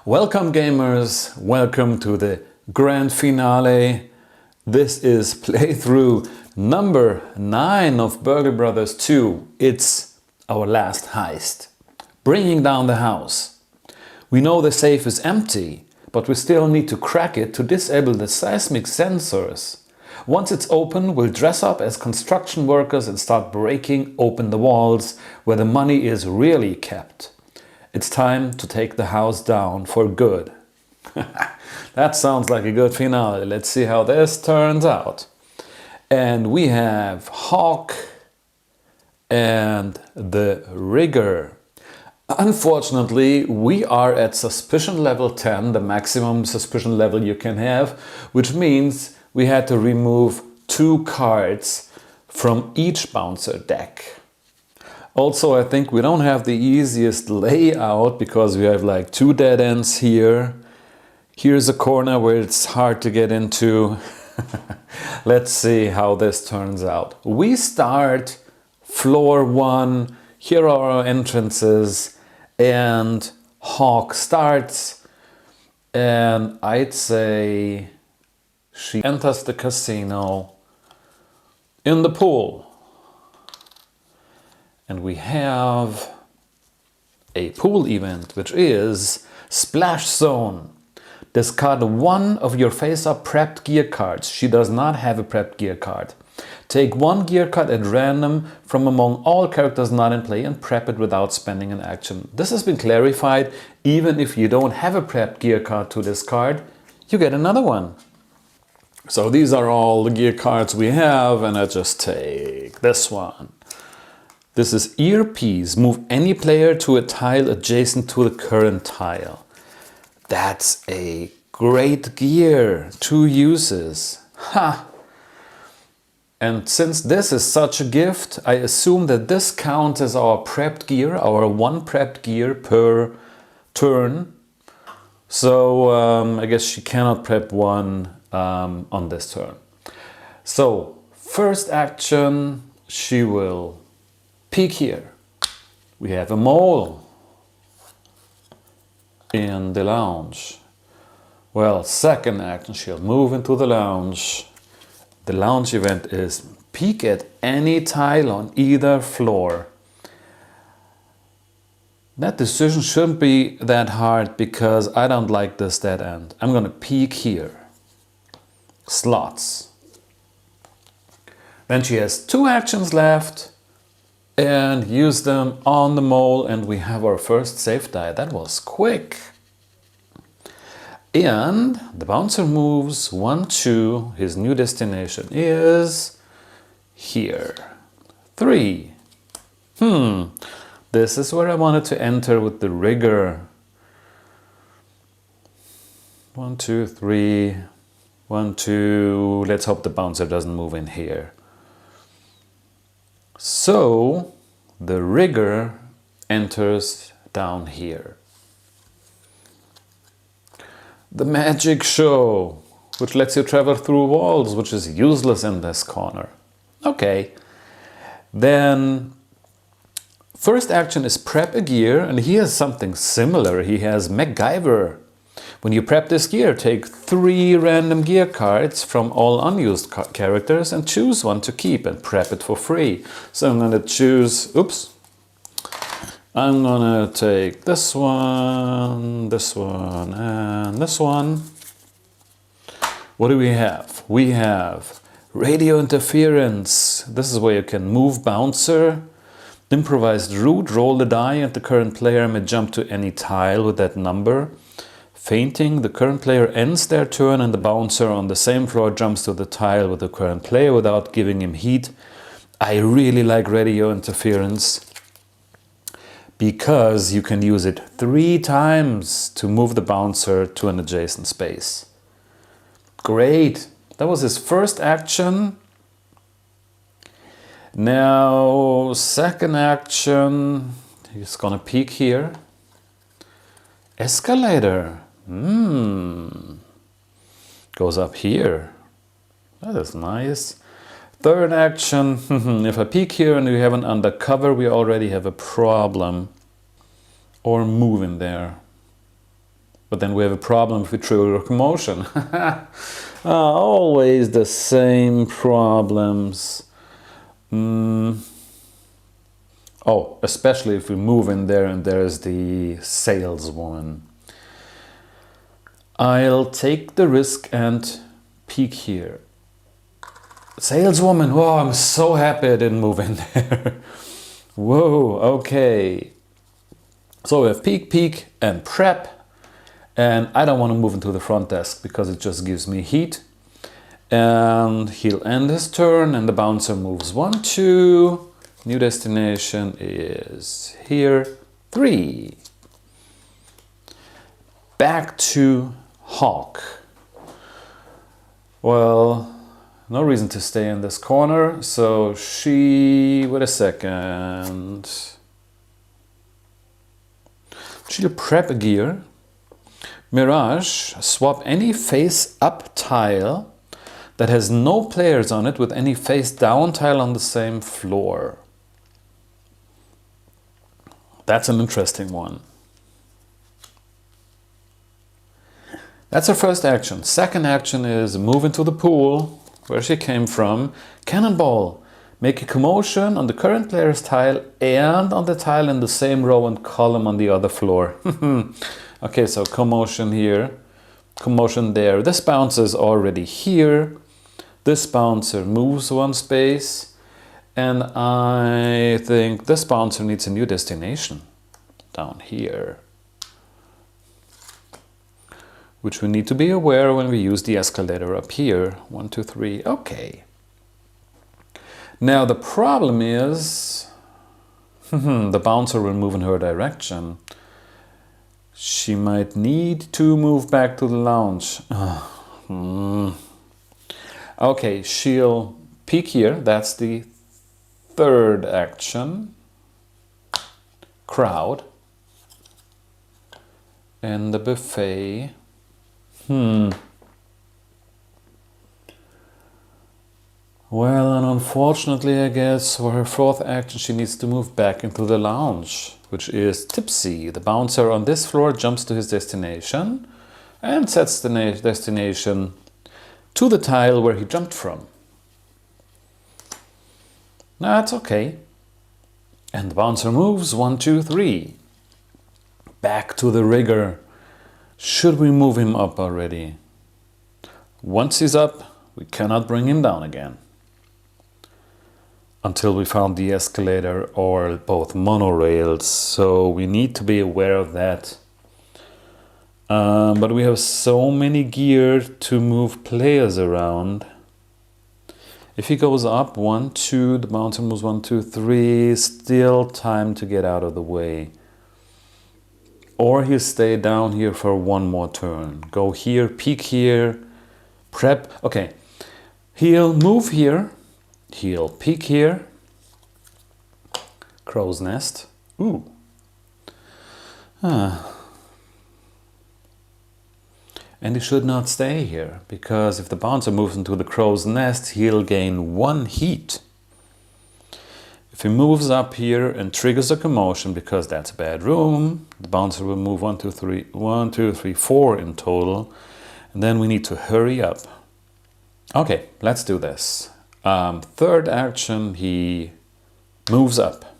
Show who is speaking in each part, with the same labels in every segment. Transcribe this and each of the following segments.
Speaker 1: Welcome gamers, welcome to the grand finale. This is playthrough number 9 of Burgle Bros 2. It's our last heist. Bringing down the house. We know the safe is empty, but we still need to crack it to disable the seismic sensors. Once it's open, we'll dress up as construction workers and start breaking open the walls where the money is really kept. It's time to take the house down for good. That sounds like a good finale. Let's see how this turns out. And we have Hawk and the Rigger. Unfortunately, we are at suspicion level 10, the maximum suspicion level you can have, which means we had to remove 2 cards from each bouncer deck. Also, I think we don't have the easiest layout because we have like 2 dead ends here. Here's a corner where it's hard to get into. Let's see how this turns out. We start floor 1. Here are our entrances and Hawk starts. And I'd say she enters the casino in the pool. And we have a pool event, which is Splash Zone. Discard 1 of your face-up prepped gear cards. She does not have a prepped gear card. Take 1 gear card at random from among all characters not in play and prep it without spending an action. This has been clarified. Even if you don't have a prepped gear card to discard, you get another one. So these are all the gear cards we have, and I just take this one. This is Earpiece. Move any player to a tile adjacent to the current tile. That's a great gear. 2 uses. Ha! And since this is such a gift, I assume that this counts as our prepped gear, our 1 prepped gear per turn. So I guess she cannot prep 1 on this turn. So first action, she will peek here. We have a mole in the lounge. Well, second action, she'll move into the lounge. The lounge event is peek at any tile on either floor. That decision shouldn't be that hard because I don't like this dead end. I'm gonna peek here. Slots. Then she has 2 actions left and use them on the mole, and we have our first safe die. That was quick. And the bouncer moves 1, 2. His new destination is here. 3. This is where I wanted to enter with the Rigger. 1, 2, 3. 1, 2. Let's hope the bouncer doesn't move in here. So the Rigger enters down here. The magic show, which lets you travel through walls, which is useless in this corner. Okay. Then first action is prep a gear, and he has something similar. He has MacGyver. When you prep this gear, take 3 random gear cards from all unused characters and choose 1 to keep and prep it for free. So I'm going to choose, I'm going to take this one, and this one. What do we have? We have radio interference. This is where you can move bouncer. Improvised route, roll the die, and the current player may jump to any tile with that number. Fainting, the current player ends their turn and the bouncer on the same floor jumps to the tile with the current player without giving him heat. I really like radio interference because you can use it 3 times to move the bouncer to an adjacent space. Great! That was his first action. Now, second action, he's gonna peek here. Escalator. Goes up here. That is nice. Third action, if I peek here and we have an undercover, we already have a problem. Or move in there. But then we have a problem if we trigger a commotion. Always the same problems. Oh, especially if we move in there and there's the saleswoman. I'll take the risk and peek here. Saleswoman, whoa, I'm so happy I didn't move in there. Whoa, okay. So we have peek, peek, and prep. And I don't want to move into the front desk because it just gives me heat. And he'll end his turn and the bouncer moves 1, 2. New destination is here, 3. Back to Hawk. Well, no reason to stay in this corner, so wait a second. She'll prep a gear. Mirage, swap any face up tile that has no players on it with any face down tile on the same floor. That's an interesting one. That's her first action. Second action is move into the pool where she came from. Cannonball. Make a commotion on the current player's tile and on the tile in the same row and column on the other floor. Okay, so commotion here, commotion there. This bouncer is already here. This bouncer moves 1 space. And I think this bouncer needs a new destination down here, which we need to be aware when we use the escalator up here. 1, 2, 3, okay. Now the problem is, the bouncer will move in her direction. She might need to move back to the lounge. Okay, she'll peek here. That's the third action. Crowd. And the buffet. Well, and unfortunately, I guess for her fourth action, she needs to move back into the lounge, which is Tipsy. The bouncer on this floor jumps to his destination and sets the destination to the tile where he jumped from. That's okay. And the bouncer moves 1, 2, 3. Back to the rigger. Should we move him up already? Once he's up, we cannot bring him down again. Until we found the escalator or both monorails, so we need to be aware of that. But we have so many gear to move players around. If he goes up 1, 2, the bouncer moves 1, 2, 3, still time to get out of the way. Or he'll stay down here for 1 more turn. Go here, peek here, prep. Okay, he'll move here. He'll peek here. Crow's nest. Ooh. And he should not stay here, because if the bouncer moves into the crow's nest, he'll gain 1 heat. If he moves up here and triggers a commotion, because that's a bad room, the bouncer will move 1, 2, 3, 1, 2, 3, 4 in total. And then we need to hurry up. Okay, let's do this. Third action, he moves up.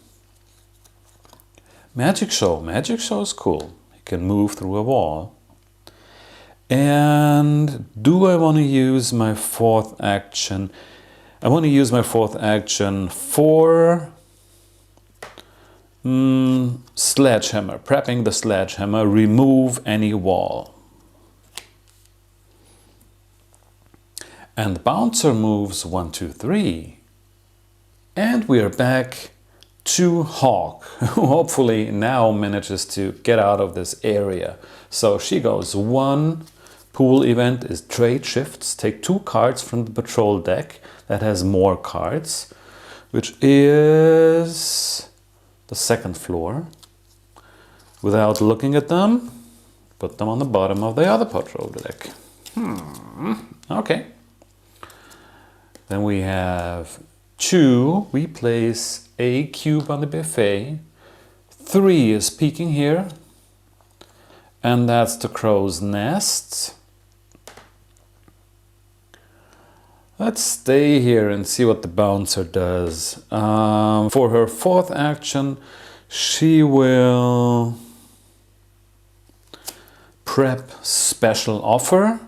Speaker 1: Magic show. Magic show is cool. He can move through a wall. And do I want to use my fourth action? I want to use my fourth action for sledgehammer. Prepping the sledgehammer. Remove any wall. And the bouncer moves 1, 2, 3. And we are back to Hawk, who hopefully now manages to get out of this area. So she goes 1. Pool event is trade shifts. Take 2 cards from the patrol deck that has more cards, which is the 2nd floor. Without looking at them, put them on the bottom of the other patrol deck. Okay. Then we have 2. We place a cube on the buffet. 3 is peeking here. And that's the crow's nest. Let's stay here and see what the bouncer does. For her fourth action, she will prep special offer,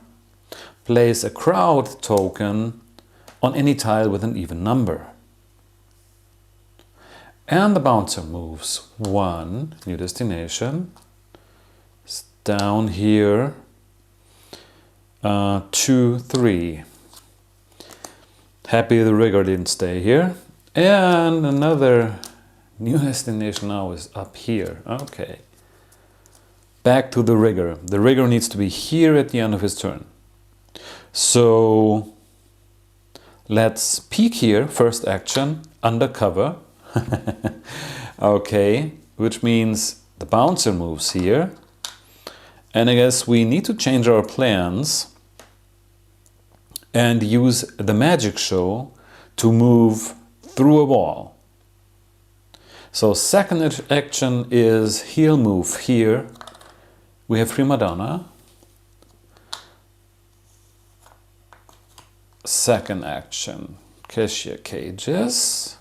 Speaker 1: place a crowd token on any tile with an even number. And the bouncer moves 1, new destination, it's down here, 2, 3. Happy the rigger didn't stay here. And another new destination now is up here. Okay. Back to the rigger. The rigger needs to be here at the end of his turn. So let's peek here, first action, undercover. Okay, which means the bouncer moves here. And I guess we need to change our plans and use the magic show to move through a wall. So second action is he'll move here. We have prima donna. Second action, cashier cages.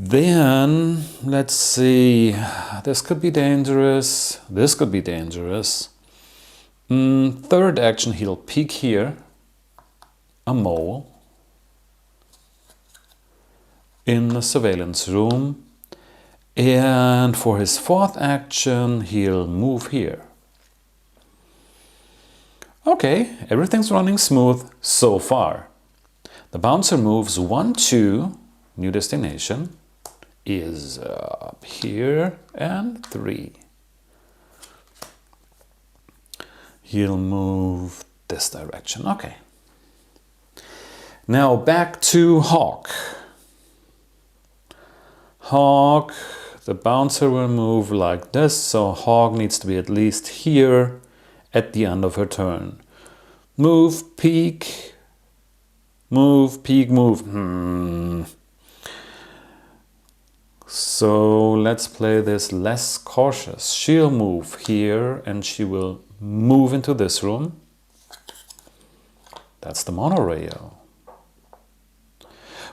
Speaker 1: Then let's see, this could be dangerous, this could be dangerous. Third action, he'll peek here, a mole, in the surveillance room. And for his fourth action, he'll move here. Okay, everything's running smooth so far. The bouncer moves 1, 2, new destination, is up here, and 3. He'll move this direction. Okay. Now back to Hawk. Hawk, the bouncer will move like this, so Hawk needs to be at least here at the end of her turn. Move, peek, move, peek, move. So let's play this less cautious. She'll move here and she will move into this room. That's the monorail.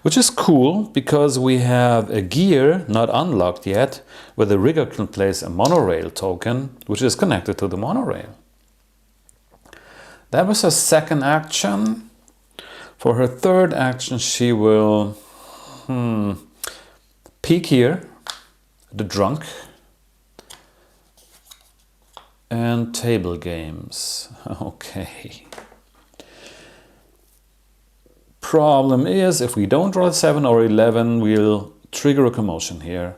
Speaker 1: Which is cool because we have a gear not unlocked yet where the rigger can place a monorail token which is connected to the monorail. That was her second action. For her third action she will peek here, the drunk, and table games. Okay. Problem is, if we don't draw 7 or 11, we'll trigger a commotion here.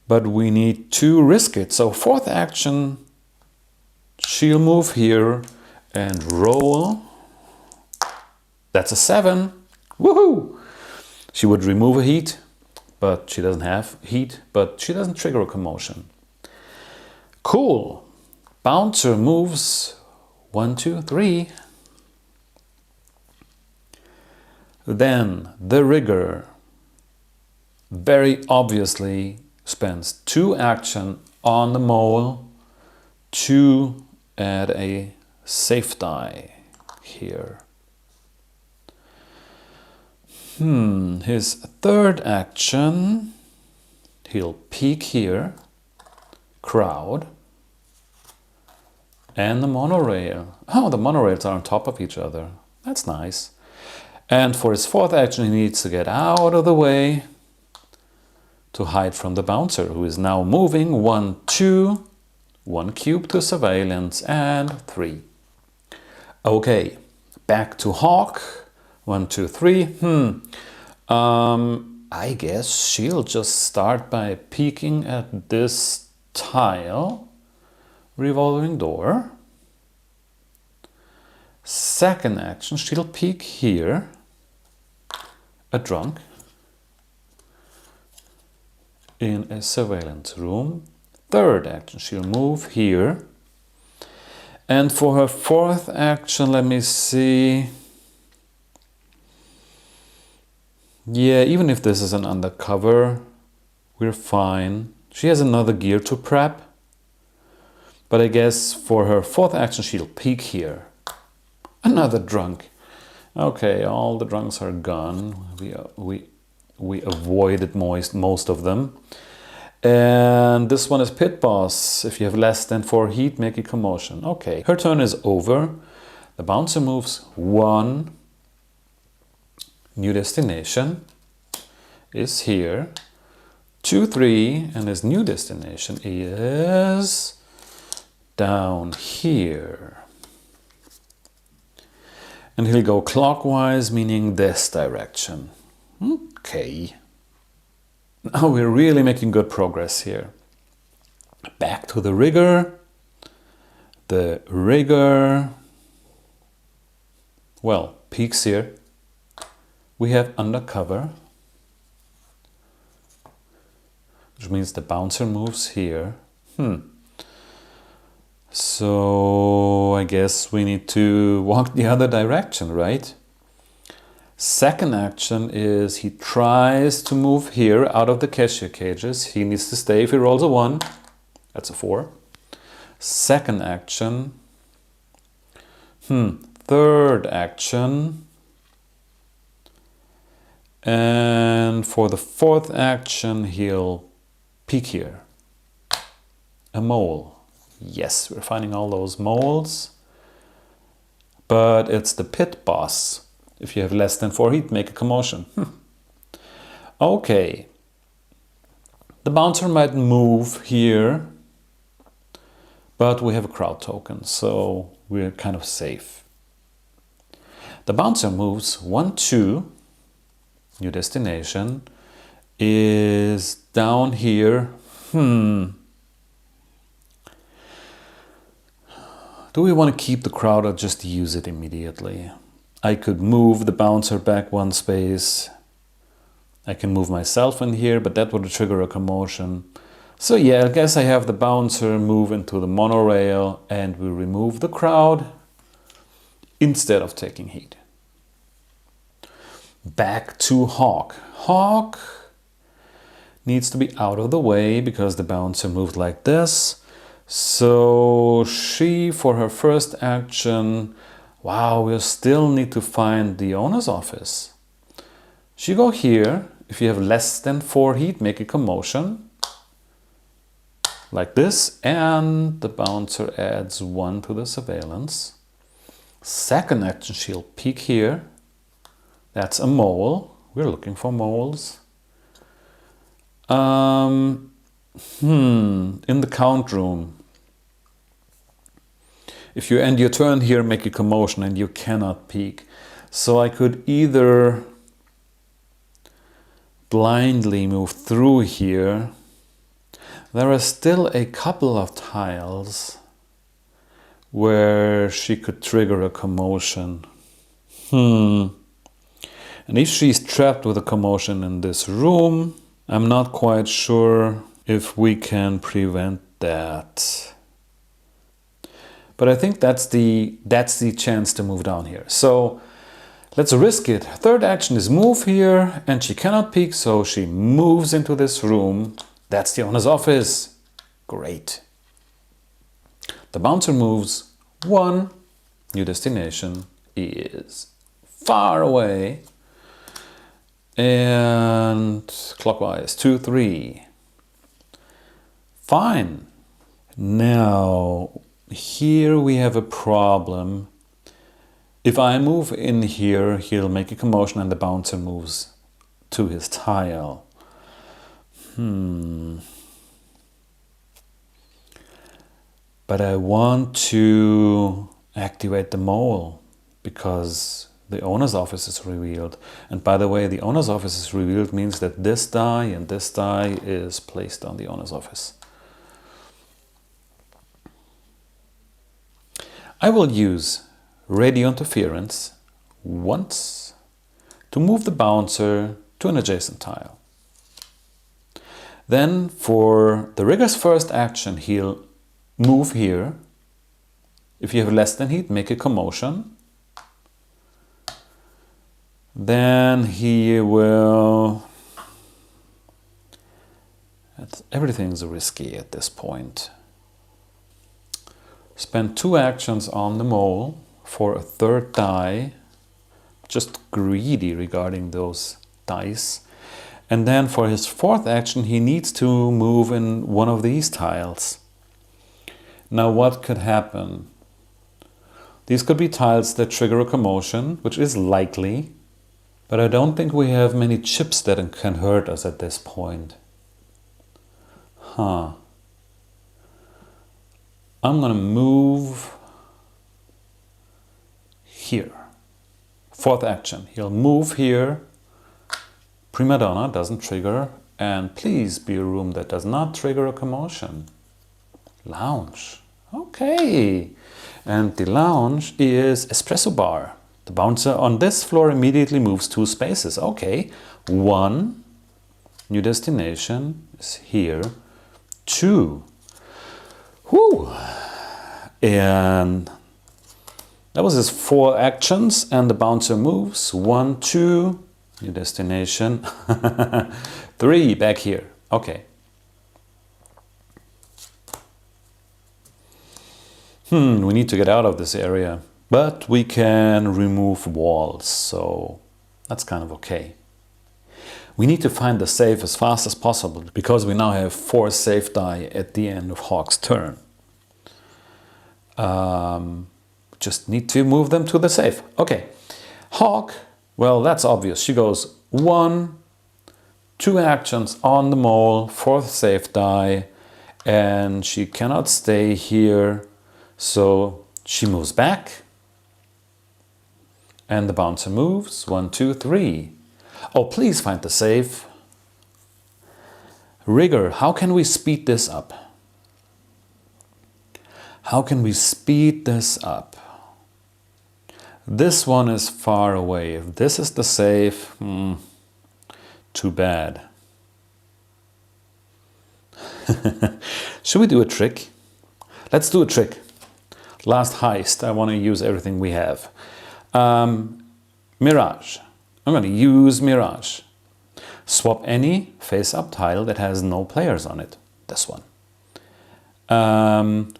Speaker 1: But we need to risk it. So fourth action, she'll move here and roll. That's a 7. Woohoo! She would remove a heat, but she doesn't have heat, but she doesn't trigger a commotion. Cool. Bouncer moves 1, 2, 3. Then the rigger very obviously spends 2 action on the mole to add a safe die here. His third action, he'll peek here, crowd, and the monorail. Oh, the monorails are on top of each other. That's nice. And for his fourth action, he needs to get out of the way to hide from the bouncer, who is now moving 1, 2, 1 cube to surveillance, and 3. Okay, back to Hawk. 1, 2, 3. I guess she'll just start by peeking at this tile. Revolving door. Second action, she'll peek here. A drunk. In a surveillance room. Third action, she'll move here. And for her fourth action, let me see. Yeah, even if this is an undercover, we're fine. She has another gear to prep. But I guess for her fourth action, she'll peek here. Another drunk. Okay, all the drunks are gone. We avoided most of them. And this one is Pit Boss. If you have less than 4 heat, make a commotion. Okay, her turn is over. The bouncer moves 1. New destination is here. 2, 3, and his new destination is down here. And he'll go clockwise, meaning this direction. Okay. Now we're really making good progress here. Back to the rigger. The rigger, well, peeks here. We have undercover, which means the bouncer moves here. So I guess we need to walk the other direction, right? Second action is he tries to move here out of the cashier cages. He needs to stay if he rolls a 1. That's a 4. Second action. Third action. And for the fourth action, he'll peek here. A mole. Yes, we're finding all those moles. But it's the Pit Boss. If you have less than 4 heat, make a commotion. Okay. The bouncer might move here. But we have a crowd token, so we're kind of safe. The bouncer moves 1, 2. New destination is down here. Do we want to keep the crowd or just use it immediately? I could move the bouncer back 1 space. I can move myself in here, but that would trigger a commotion. So yeah, I guess I have the bouncer move into the monorail and we remove the crowd instead of taking heat. Back to Hawk. Hawk needs to be out of the way because the bouncer moved like this. So she, for her first action, wow, we'll still need to find the owner's office. She go here. If you have less than 4 heat, make a commotion. Like this. And the bouncer adds 1 to the surveillance. Second action, she'll peek here. That's a mole. We're looking for moles. In the count room. If you end your turn here, make a commotion and you cannot peek. So I could either blindly move through here. There are still a couple of tiles where she could trigger a commotion. And if she's trapped with a commotion in this room, I'm not quite sure if we can prevent that. But I think that's the chance to move down here. So let's risk it. Third action is move here, and she cannot peek, so she moves into this room. That's the owner's office. Great. The bouncer moves 1. New destination is far away. And clockwise, 2, 3. Fine. Now, here we have a problem. If I move in here, he'll make a commotion and the bouncer moves to his tile. But I want to activate the mole because the owner's office is revealed. And by the way, the owner's office is revealed means that this die and this die is placed on the owner's office. I will use radio interference once to move the bouncer to an adjacent tile. Then for the rigger's first action, he'll move here. If you have less than heat, make a commotion. Then he will... Everything's risky at this point. Spend 2 actions on the mole for a 3rd die. Just greedy regarding those dice. And then for his 4th action, he needs to move in one of these tiles. Now what could happen? These could be tiles that trigger a commotion, which is likely. But I don't think we have many chips that can hurt us at this point. I'm gonna move here. 4th action. He'll move here. Prima Donna doesn't trigger. And please be a room that does not trigger a commotion. Lounge. Okay. And the lounge is espresso bar. The bouncer on this floor immediately moves 2 spaces. Okay. 1. New destination is here. 2. Whew. And that was his 4 actions, and the bouncer moves. 1, 2, new destination. 3, back here. Okay. We need to get out of this area, but we can remove walls, so that's kind of okay. We need to find the safe as fast as possible, because we now have 4 safe die at the end of Hawk's turn. Just need to move them to the safe. Okay. Hawk, well, that's obvious. She goes 1, 2 actions on the mole, 4th safe die, and she cannot stay here, so she moves back. And the bouncer moves. 1, 2, 3. Oh, please find the safe. Rigger, how can we speed this up? How can we speed this up? This one is far away. If this is the safe, too bad. Should we do a trick? Let's do a trick. Last heist, I want to use everything we have. Mirage. I'm going to use Mirage. Swap any face-up tile that has no players on it. This one.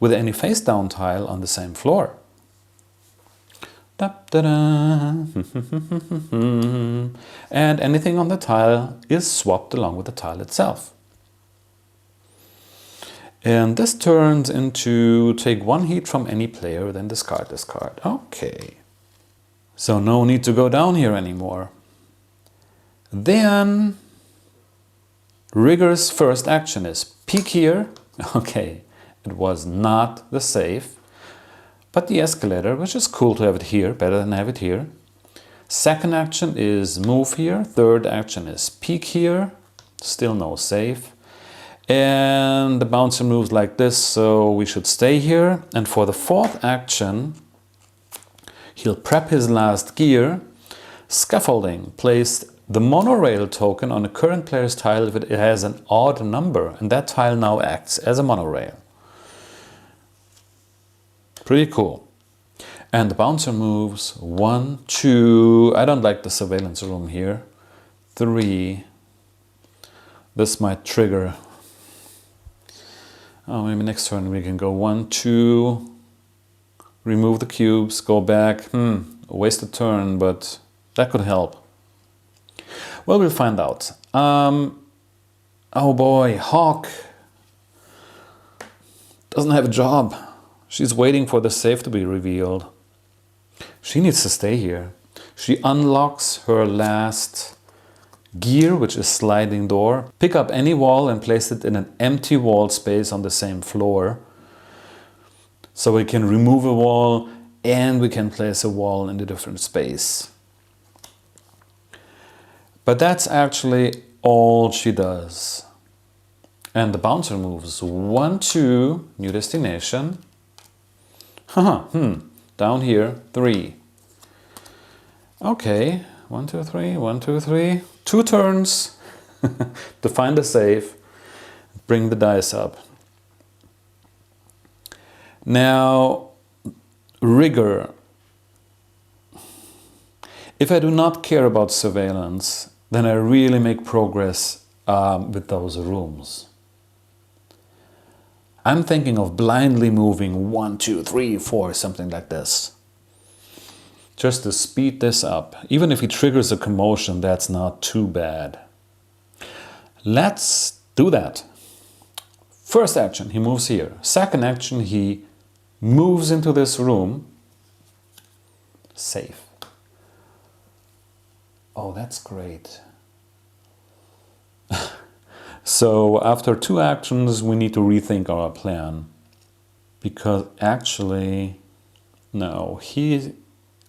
Speaker 1: With any face-down tile on the same floor. And anything on the tile is swapped along with the tile itself. And this turns into take 1 heat from any player, then discard this card. Okay. So no need to go down here anymore. Then Rigger's first action is peek here. Okay, it was not the safe, but the escalator, which is cool to have it here, better than have it here. Second action is move here. Third action is peek here. Still no safe. And the bouncer moves like this, so we should stay here. And for the 4th action, he'll prep his last gear. Scaffolding. Place the monorail token on the current player's tile if it has an odd number, and that tile now acts as a monorail. Pretty cool. And the bouncer moves 1, 2. I don't like the surveillance room here. 3. This might trigger. Oh, maybe next turn we can go 1, 2. Remove the cubes, go back. Waste a turn, but that could help. Well, we'll find out. Oh boy, Hawk doesn't have a job. She's waiting for the safe to be revealed. She needs to stay here. She unlocks her last gear, which is sliding door. Pick up any wall and place it in an empty wall space on the same floor. So we can remove a wall and we can place a wall in a different space. But that's actually all she does. And the bouncer moves 1, 2, new destination. Down here, 3. Okay, 1, 2, 3, 1, 2, 3. 2 turns to find a safe, bring the dice up. Now, Rigger. If I do not care about surveillance, then I really make progress with those rooms. I'm thinking of blindly moving 1, 2, 3, 4, something like this. Just to speed this up. Even if he triggers a commotion, that's not too bad. Let's do that. First action, he moves here. Second action, he moves into this room. Safe. Oh, that's great. So after 2 actions, we need to rethink our plan. Because actually, no,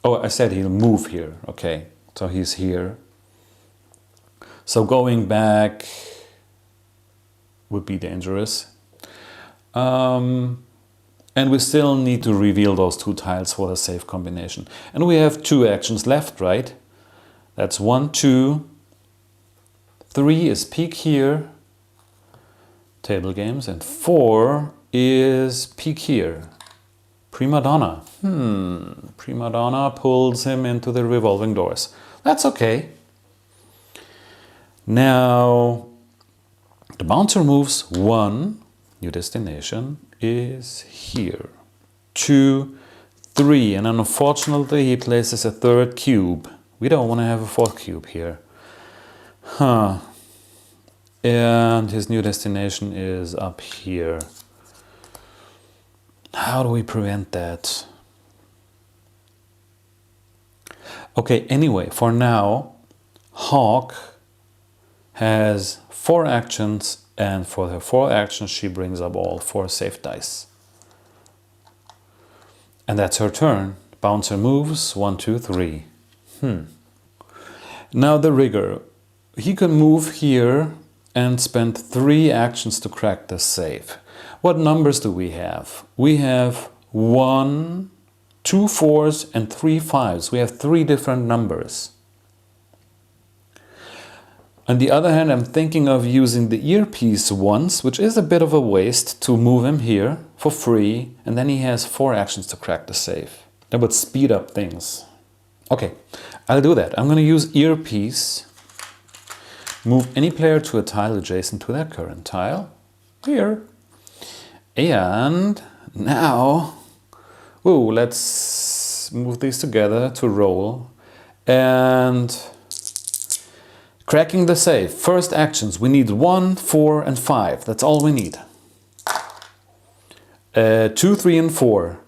Speaker 1: oh, I said he'll move here. Okay, so he's here. So going back would be dangerous. And we still need to reveal those 2 tiles for the safe combination. And we have 2 actions left, right? That's 1, 2. 3 is peek here. Table games. And 4 is peek here. Prima donna. Prima donna pulls him into the revolving doors. That's okay. Now, the bouncer moves 1. New destination is here. 2, 3. And unfortunately, he places a 3rd cube. We don't want to have a 4th cube here. And his new destination is up here. How do we prevent that? Okay, anyway, for now, Hawk has 4 actions, and for her 4 actions, she brings up all 4 safe dice. And that's her turn. Bouncer moves 1, 2, 3. Now the rigger. He can move here and spend 3 actions to crack the safe. What numbers do we have? We have 1, 2 4s and 3 5s. We have 3 different numbers. On the other hand, I'm thinking of using the earpiece once, which is a bit of a waste, to move him here for free, and then he has 4 actions to crack the safe. That would speed up things. Okay, I'll do that. I'm going to use earpiece. Move any player to a tile adjacent to their current tile. Here. And now, let's move these together to roll. And cracking the safe. First actions. We need 1, 4, and 5. That's all we need. 2, 3, and 4.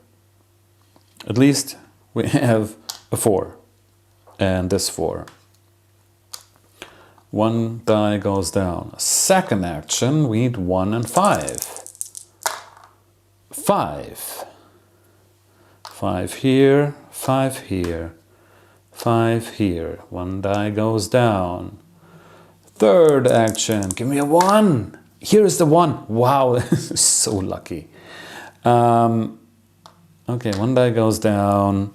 Speaker 1: At least we have a 4. And this 4. 1 die goes down. Second action, we need 1 and 5. 5. 5 here, 5 here, 5 here. 1 die goes down. Third action, give me a 1. Here is the 1. Wow, this is so lucky. Okay, 1 die goes down.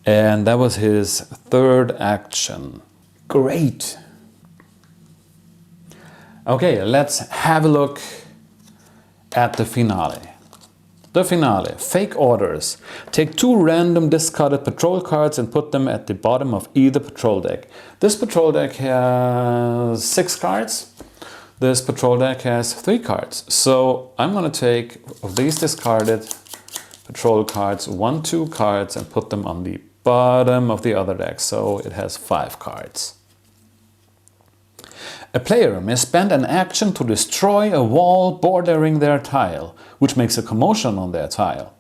Speaker 1: And that was his third action. Great. Okay, let's have a look at the finale. The finale, fake orders. Take 2 random discarded patrol cards and put them at the bottom of either patrol deck. This patrol deck has 6 cards. This patrol deck has 3 cards. So I'm going to take of these discarded patrol cards, 1, 2 cards, and put them on the bottom of the other deck. So it has 5 cards. A player may spend an action to destroy a wall bordering their tile, which makes a commotion on their tile.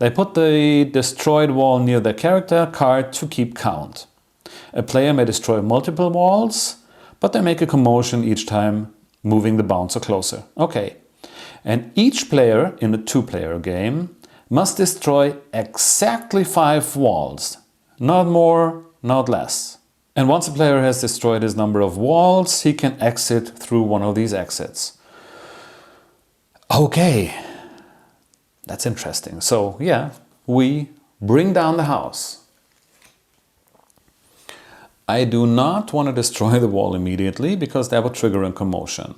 Speaker 1: They put the destroyed wall near their character card to keep count. A player may destroy multiple walls, but they make a commotion each time, moving the bouncer closer. Okay. And each player in a 2-player game must destroy exactly 5 walls. Not more, not less. And once a player has destroyed his number of walls, he can exit through one of these exits. Okay, that's interesting. So yeah, we bring down the house. I do not want to destroy the wall immediately because that would trigger a commotion.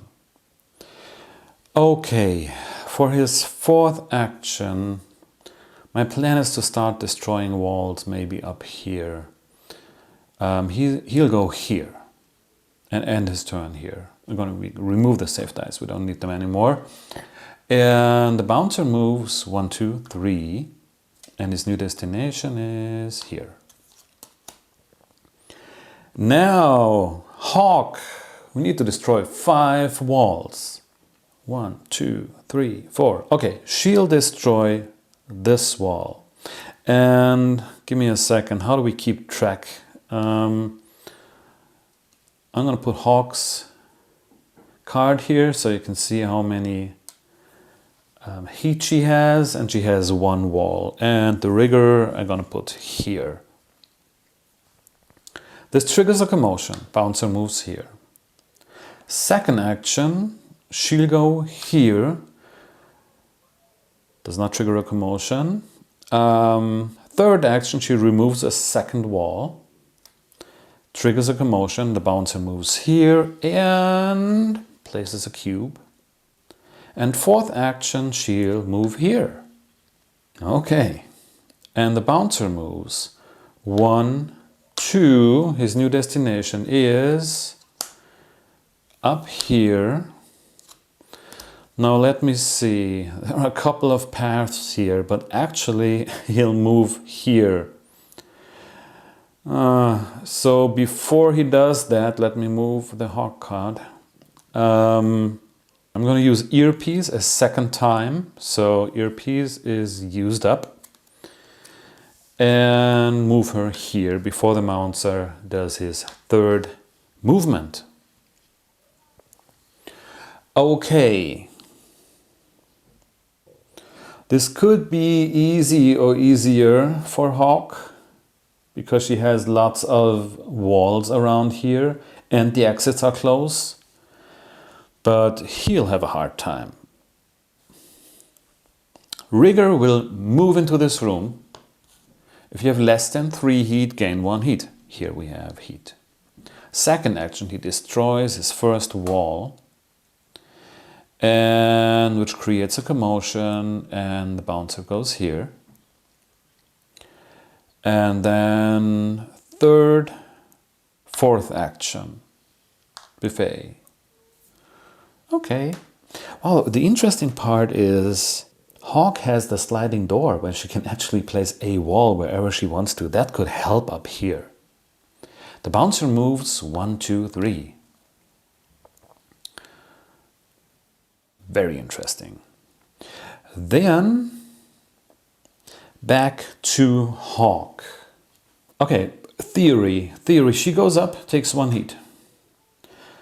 Speaker 1: Okay, for his 4th action, my plan is to start destroying walls maybe up here. He'll go here and end his turn here. We're going to remove the safe dice. We don't need them anymore. And the bouncer moves 1, 2, 3, and his new destination is here. Now, Hawk, we need to destroy 5 walls. 1, 2, 3, 4. Okay, she'll destroy this wall. And give me a second, how do we keep track? I'm gonna put Hawk's card here so you can see how many heat she has, and she has 1 wall. And the rigger I'm gonna put here. This triggers a commotion. Bouncer moves here. Second action, she'll go here. Does not trigger a commotion. Third action, she removes a second wall. Triggers a commotion. The bouncer moves here and places a cube. And fourth action, she'll move here. Okay. And the bouncer moves 1, 2. His new destination is up here. Now let me see. There are a couple of paths here, but actually he'll move here. So before he does that, let me move the Hawk card. I'm going to use earpiece a second time. So earpiece is used up. And move her here before the bouncer does his third movement. Okay. This could be easy or easier for Hawk because she has lots of walls around here and the exits are close. But he'll have a hard time. Rigger will move into this room. If you have less than 3 heat, gain 1 heat. Here we have heat. Second action, he destroys his first wall, and which creates a commotion, and the bouncer goes here. And then fourth action, buffet. Okay. Well, the interesting part is Hawk has the sliding door where she can actually place a wall wherever she wants to. That could help up here. The bouncer moves 1, 2, 3. Very interesting. Then back to Hawk. Okay, theory. She goes up, takes 1 heat.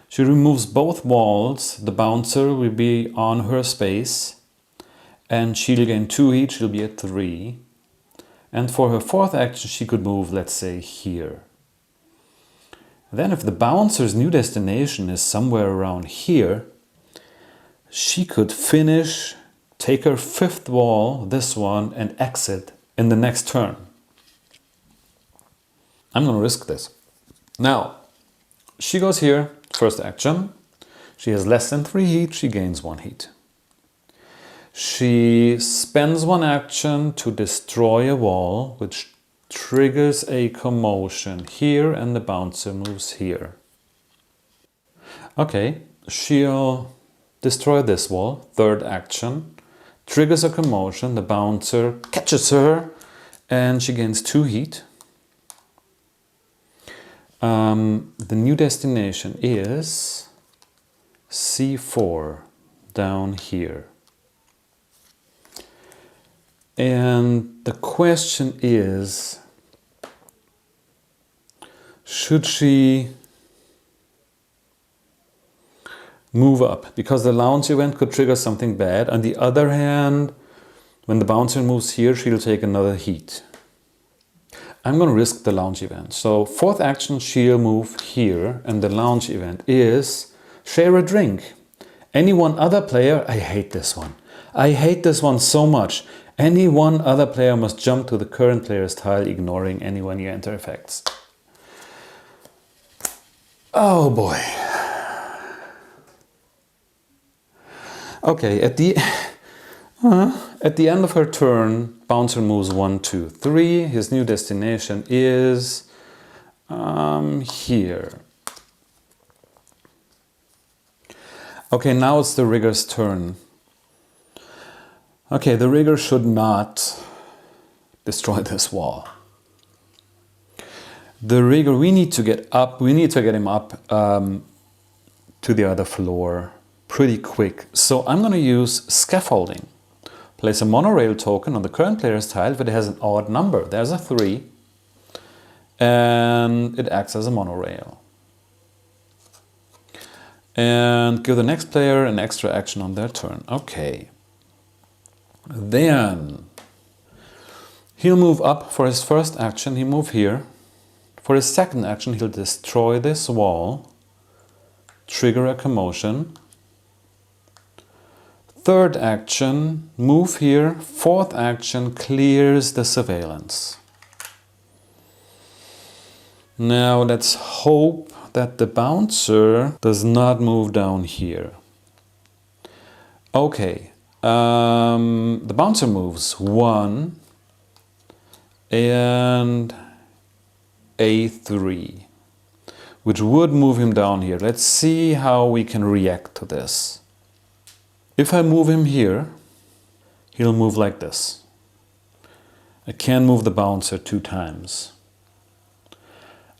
Speaker 1: She removes both walls. The bouncer will be on her space. And she'll gain 2 heat, she'll be at 3. And for her fourth action, she could move, let's say, here. Then if the bouncer's new destination is somewhere around here, she could finish, take her 5th wall, this one, and exit in the next turn. I'm going to risk this. Now, she goes here, first action. She has less than 3 heat, she gains 1 heat. She spends 1 action to destroy a wall, which triggers a commotion here, and the bouncer moves here. Okay, she'll destroy this wall, third action, triggers a commotion, the bouncer catches her, and she gains 2 heat. The new destination is C4, down here. And the question is, should she move up? Because the lounge event could trigger something bad. On the other hand, when the bouncer moves here, she'll take another heat. I'm going to risk the lounge event. So fourth action, she'll move here, and the lounge event is share a drink. Any one other player, I hate this one. I hate this one so much. Any one other player must jump to the current player's tile, ignoring any when you enter effects. Oh boy. Okay, at the end of her turn, bouncer moves 1, 2, 3. His new destination is here. Okay, now it's the rigger's turn. Okay, the rigger should not destroy this wall. The rigger, we need to get up, we need to get him up to the other floor pretty quick. So I'm going to use scaffolding. Place a monorail token on the current player's tile if it has an odd number. There's a 3. And it acts as a monorail. And give the next player an extra action on their turn. Okay. Then he'll move up for his first action. He'll move here. For his second action, he'll destroy this wall, trigger a commotion. Third action, move here. Fourth action, clears the surveillance. Now let's hope that the bouncer does not move down here. Okay, the bouncer moves 1 and A3, which would move him down here. Let's see how we can react to this. If I move him here, he'll move like this. I can move the bouncer 2 times.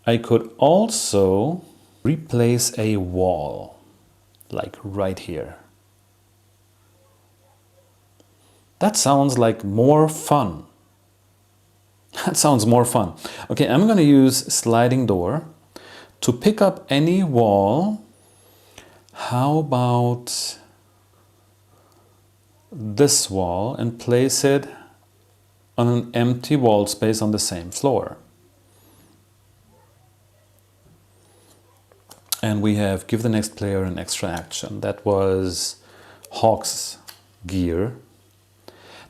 Speaker 1: I could also replace a wall, like right here. That sounds like more fun. That sounds more fun. Okay, I'm going to use sliding door to pick up any wall. How about this wall and place it on an empty wall space on the same floor? And we have give the next player an extra action. That was Hawk's gear.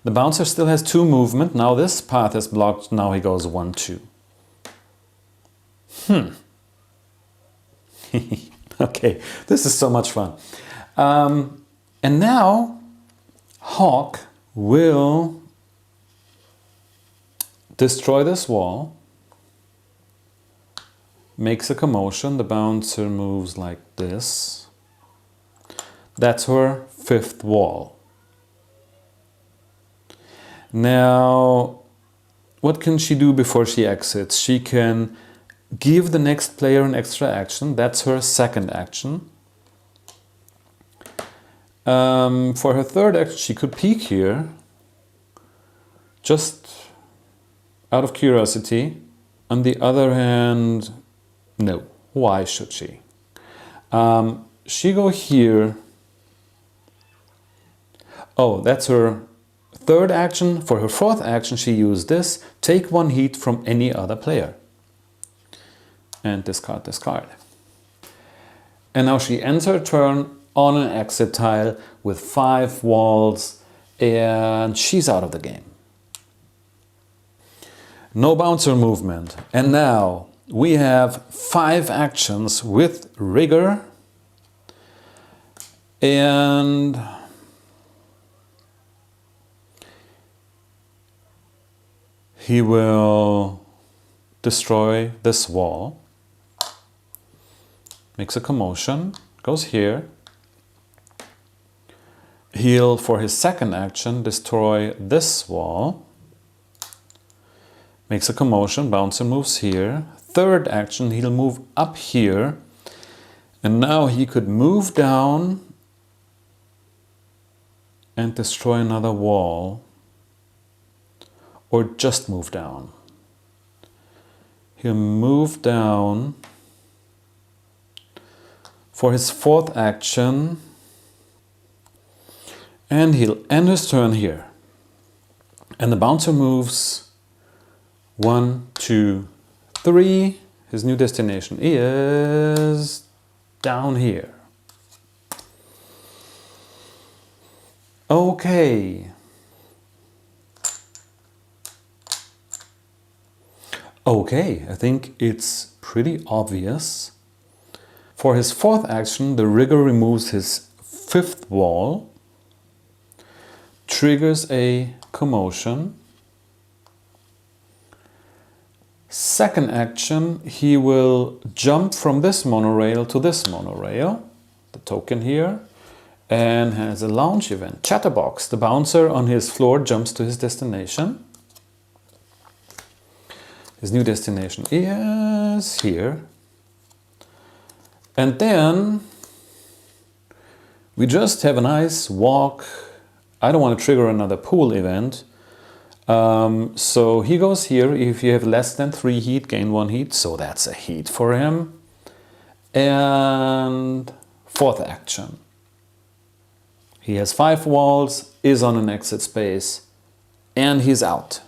Speaker 1: The bouncer still has 2 movement. Now this path is blocked. Now he goes 1, 2. Okay, this is so much fun. And now Hawk will destroy this wall. Makes a commotion. The bouncer moves like this. That's her 5th wall. Now, what can she do before she exits? She can give the next player an extra action. That's her 2nd action. For her 3rd action, she could peek here. Just out of curiosity. On the other hand, no. Why should she? She go here. Oh, that's her 3rd action. For her 4th action, she used this. Take 1 heat from any other player. And discard this card. And now she ends her turn on an exit tile with 5 walls. And she's out of the game. No bouncer movement. And now we have 5 actions with rigor. And he will destroy this wall. Makes a commotion. Goes here. He'll, for his 2nd action, destroy this wall. Makes a commotion. Bouncer moves here. 3rd action, he'll move up here. And now he could move down and destroy another wall. Or just move down. He'll move down. For his 4th action. And he'll end his turn here. And the bouncer moves 1, 2, 3. His new destination is down here. Okay. Okay, I think it's pretty obvious. For his 4th action, the rigger removes his 5th wall, triggers a commotion. 2nd action, he will jump from this monorail to this monorail, the token here, and has a launch event. Chatterbox. The bouncer on his floor jumps to his destination. His new destination is here. And then we just have a nice walk. I don't want to trigger another pool event. So he goes here. If you have less than 3 heat, gain 1 heat. So that's a heat for him. And fourth action. He has 5 walls, is on an exit space, and he's out.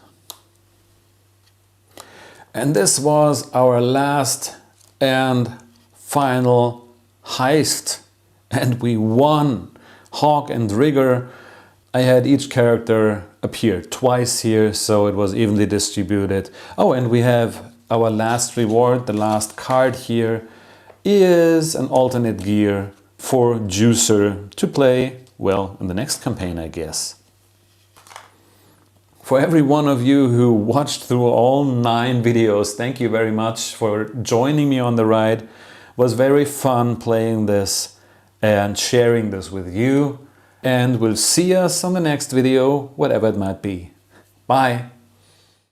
Speaker 1: And this was our last and final heist. And we won. Hawk and Rigger. I had each character appear twice here, so it was evenly distributed. Oh, and we have our last reward. The last card here is an alternate gear for Juicer to play, well, in the next campaign, I guess. For every one of you who watched through all 9 videos, thank you very much for joining me on the ride. It was very fun playing this and sharing this with you. And we'll see us on the next video, whatever it might be. Bye!